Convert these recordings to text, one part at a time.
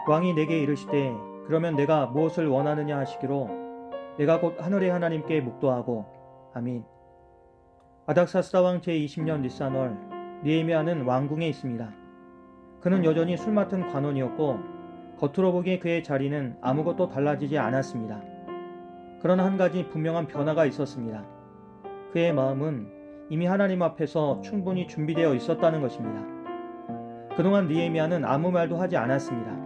왕이 내게 이르시되 그러면 내가 무엇을 원하느냐 하시기로 내가 곧 하늘의 하나님께 묵도하고 아민. 아닥사스다 왕 제20년 니산월 느헤미야는 왕궁에 있습니다. 그는 여전히 술 맡은 관원이었고 겉으로 보기에 그의 자리는 아무것도 달라지지 않았습니다. 그러나 한 가지 분명한 변화가 있었습니다. 그의 마음은 이미 하나님 앞에서 충분히 준비되어 있었다는 것입니다. 그동안 느헤미야는 아무 말도 하지 않았습니다.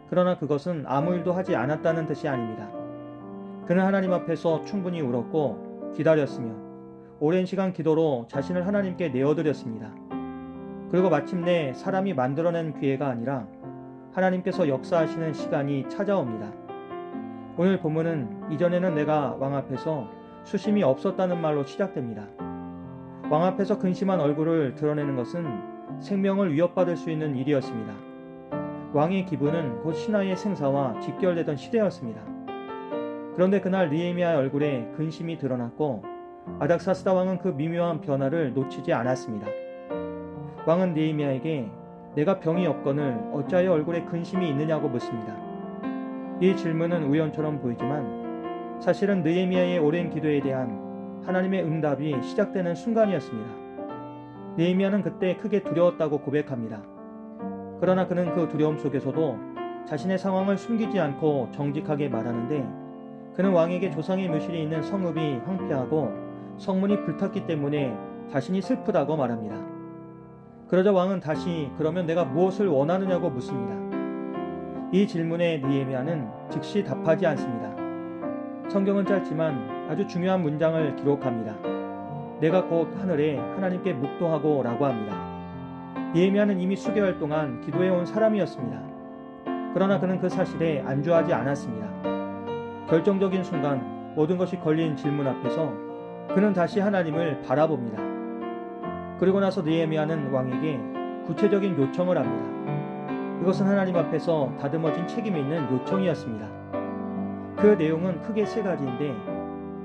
그러나 그것은 아무 일도 하지 않았다는 뜻이 아닙니다. 그는 하나님 앞에서 충분히 울었고 기다렸으며 오랜 시간 기도로 자신을 하나님께 내어드렸습니다. 그리고 마침내 사람이 만들어낸 기회가 아니라 하나님께서 역사하시는 시간이 찾아옵니다. 오늘 본문은 이전에는 내가 왕 앞에서 수심이 없었다는 말로 시작됩니다. 왕 앞에서 근심한 얼굴을 드러내는 것은 생명을 위협받을 수 있는 일이었습니다. 왕의 기분은 곧 신하의 생사와 직결되던 시대였습니다. 그런데 그날 느헤미야의 얼굴에 근심이 드러났고 아닥사스다 왕은 그 미묘한 변화를 놓치지 않았습니다. 왕은 느헤미야에게 내가 병이 없거늘 어찌하여 얼굴에 근심이 있느냐고 묻습니다. 이 질문은 우연처럼 보이지만 사실은 느헤미야의 오랜 기도에 대한 하나님의 응답이 시작되는 순간이었습니다. 느헤미야는 그때 크게 두려웠다고 고백합니다. 그러나 그는 그 두려움 속에서도 자신의 상황을 숨기지 않고 정직하게 말하는데 그는 왕에게 조상의 묘실이 있는 성읍이 황폐하고 성문이 불탔기 때문에 자신이 슬프다고 말합니다. 그러자 왕은 다시 그러면 내가 무엇을 원하느냐고 묻습니다. 이 질문에 느헤미야는 즉시 답하지 않습니다. 성경은 짧지만 아주 중요한 문장을 기록합니다. 내가 곧 하늘에 하나님께 묵도하고 라고 합니다. 느헤미야는 이미 수개월 동안 기도해온 사람이었습니다. 그러나 그는 그 사실에 안주하지 않았습니다. 결정적인 순간 모든 것이 걸린 질문 앞에서 그는 다시 하나님을 바라봅니다. 그리고 나서 느헤미야는 왕에게 구체적인 요청을 합니다. 그것은 하나님 앞에서 다듬어진 책임이 있는 요청이었습니다. 그 내용은 크게 세 가지인데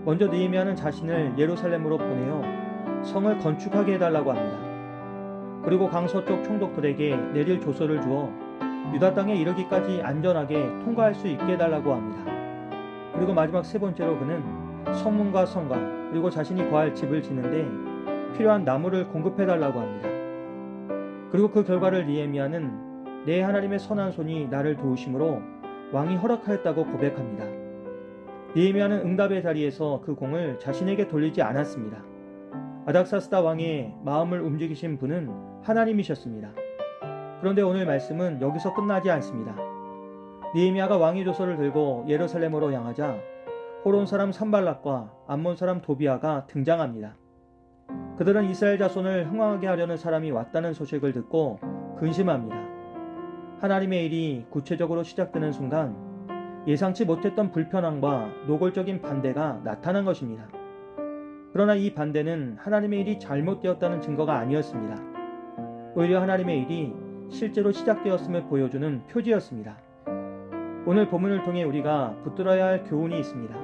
먼저 느헤미야는 자신을 예루살렘으로 보내어 성을 건축하게 해달라고 합니다. 그리고 강서쪽 총독들에게 내릴 조서를 주어 유다 땅에 이르기까지 안전하게 통과할 수 있게 해달라고 합니다. 그리고 마지막 세 번째로 그는 성문과 성곽 그리고 자신이 거할 집을 짓는데 필요한 나무를 공급해달라고 합니다. 그리고 그 결과를 느헤미야는 내 하나님의 선한 손이 나를 도우심으로 왕이 허락하였다고 고백합니다. 느헤미야는 응답의 자리에서 그 공을 자신에게 돌리지 않았습니다. 아닥사스다 왕의 마음을 움직이신 분은 하나님이셨습니다. 그런데 오늘 말씀은 여기서 끝나지 않습니다. 느헤미야가 왕의 조서를 들고 예루살렘으로 향하자 호론 사람 산발락과 암몬 사람 도비아가 등장합니다. 그들은 이스라엘 자손을 흥황하게 하려는 사람이 왔다는 소식을 듣고 근심합니다. 하나님의 일이 구체적으로 시작되는 순간 예상치 못했던 불편함과 노골적인 반대가 나타난 것입니다. 그러나 이 반대는 하나님의 일이 잘못되었다는 증거가 아니었습니다. 오히려 하나님의 일이 실제로 시작되었음을 보여주는 표지였습니다. 오늘 본문을 통해 우리가 붙들어야 할 교훈이 있습니다.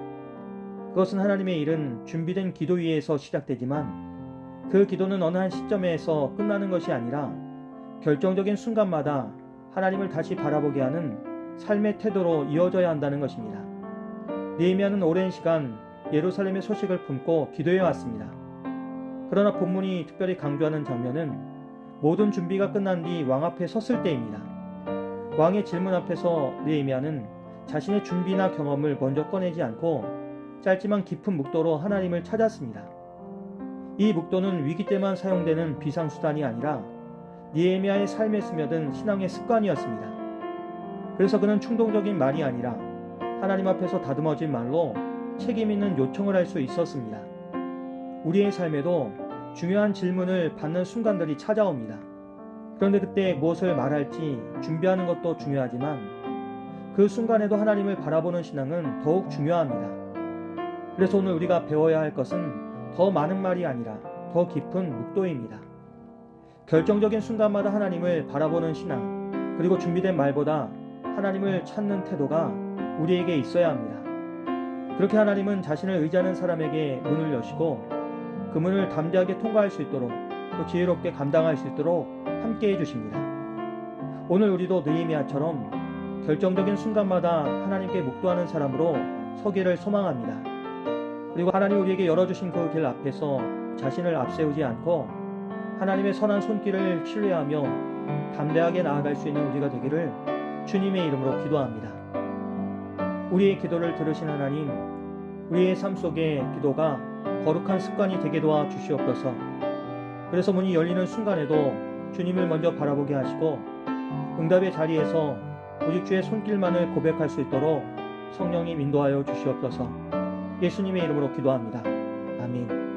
그것은 하나님의 일은 준비된 기도 위에서 시작되지만 그 기도는 어느 한 시점에서 끝나는 것이 아니라 결정적인 순간마다 하나님을 다시 바라보게 하는 삶의 태도로 이어져야 한다는 것입니다. 느헤미야는 오랜 시간 예루살렘의 소식을 품고 기도해 왔습니다. 그러나 본문이 특별히 강조하는 장면은 모든 준비가 끝난 뒤 왕 앞에 섰을 때입니다. 왕의 질문 앞에서 느헤미야는 자신의 준비나 경험을 먼저 꺼내지 않고 짧지만 깊은 묵도로 하나님을 찾았습니다. 이 묵도는 위기 때만 사용되는 비상수단이 아니라 느헤미야의 삶에 스며든 신앙의 습관이었습니다. 그래서 그는 충동적인 말이 아니라 하나님 앞에서 다듬어진 말로 책임 있는 요청을 할 수 있었습니다. 우리의 삶에도 중요한 질문을 받는 순간들이 찾아옵니다. 그런데 그때 무엇을 말할지 준비하는 것도 중요하지만 그 순간에도 하나님을 바라보는 신앙은 더욱 중요합니다. 그래서 오늘 우리가 배워야 할 것은 더 많은 말이 아니라 더 깊은 묵도입니다. 결정적인 순간마다 하나님을 바라보는 신앙, 그리고 준비된 말보다 하나님을 찾는 태도가 우리에게 있어야 합니다. 그렇게 하나님은 자신을 의지하는 사람에게 문을 여시고 그 문을 담대하게 통과할 수 있도록 또 지혜롭게 감당할 수 있도록 함께 해주십니다. 오늘 우리도 느헤미야처럼 결정적인 순간마다 하나님께 묵도하는 사람으로 서기를 소망합니다. 그리고 하나님 우리에게 열어주신 그 길 앞에서 자신을 앞세우지 않고 하나님의 선한 손길을 신뢰하며 담대하게 나아갈 수 있는 우리가 되기를 주님의 이름으로 기도합니다. 우리의 기도를 들으신 하나님, 우리의 삶 속에 기도가 거룩한 습관이 되게 도와 주시옵소서. 그래서 문이 열리는 순간에도 주님을 먼저 바라보게 하시고 응답의 자리에서 오직 주의 손길만을 고백할 수 있도록 성령님 인도하여 주시옵소서. 예수님의 이름으로 기도합니다. 아멘.